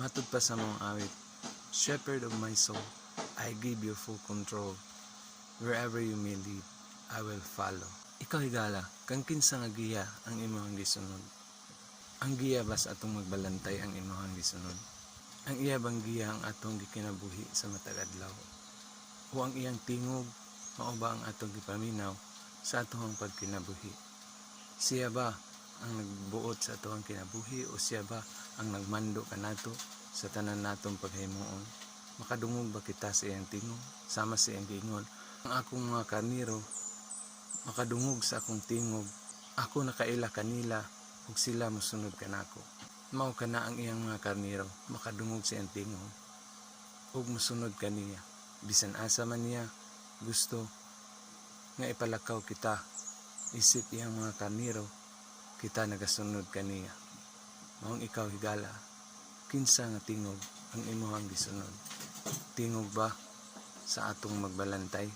Matod pa sa mong awit, Shepherd of my soul, I give you full control. Wherever you may lead, I will follow. Ikaw higala, kang kinsa nga giya ang imong gisunod. Ang giya bas atong magbalantay ang imong gisunod. Ang iya bang giya ang atong gikinabuhi sa matag adlaw. O ang iyang tingog, mao ba ang atong gipaminaw sa atong pagkinabuhi. Siya ba ang nagbuot sa atong kinabuhi o siya ba ang nagmando kanato sa tanan natong paghimuon? Makadungog ba kita sa iyang tingog sama sa iyang giingon? Ang akong mga karniro makadungog sa akong tingog, ako nakaila kanila ug sila mosunod kanako. Mao kana ang iyang mga karniro makadungog sa iyang tingog ug mosunod kaniya bisan asa man niya gusto nga ipalakaw kita. Isip iyang mga karniro kita nagasunod kaniya. Maong ikaw higala, kinsa nga tingog ang imong gisunod? Tingog ba sa atong magbalantay?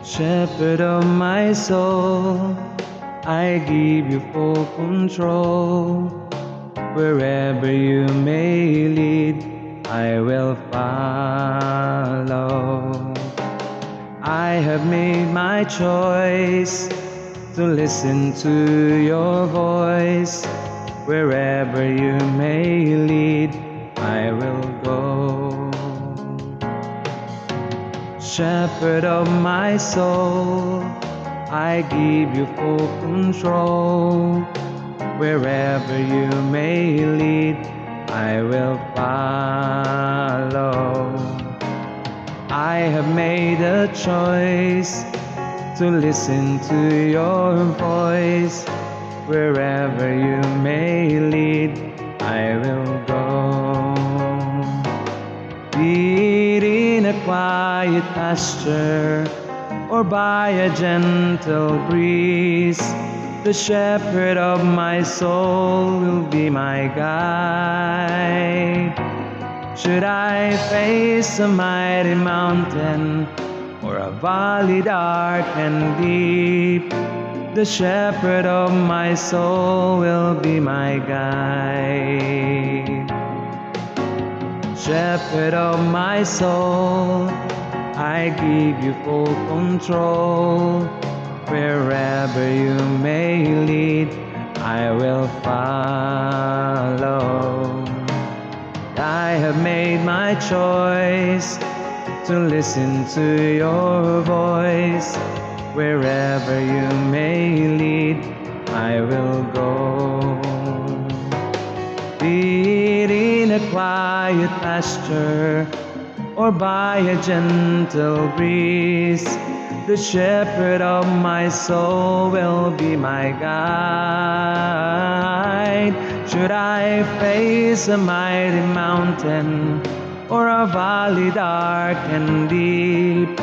Shepherd of my soul, I give you full control. Wherever you may lead, I will follow. I have made my choice to listen to your voice. Wherever you may lead, I will go. Shepherd of my soul, I give you full control. Wherever you may lead, I will follow. I have made a choice to listen to your voice. Wherever you may lead, I will go. Be it in a quiet pasture or by a gentle breeze, the shepherd of my soul will be my guide. Should I face a mighty mountain or a valley dark and deep, the shepherd of my soul will be my guide. Shepherd of my soul, I give you full control. Wherever you may lead, I will follow. I have made my choice to listen to your voice. Wherever you may lead, I will go. Be it in a quiet pasture or by a gentle breeze, the shepherd of my soul will be my guide. Should I face a mighty mountain or a valley dark and deep,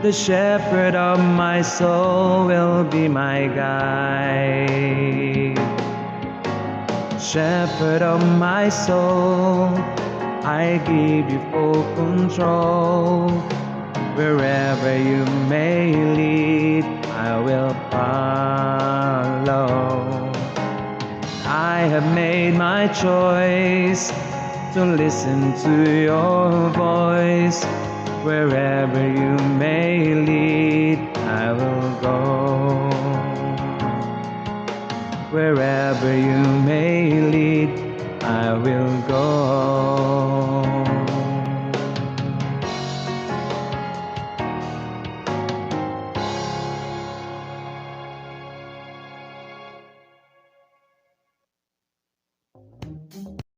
the shepherd of my soul will be my guide. Shepherd of my soul, I give you full control. Wherever you may lead, I will follow. I have made my choice to listen to your voice. Wherever you may lead, I will go. Wherever you may lead, I will go.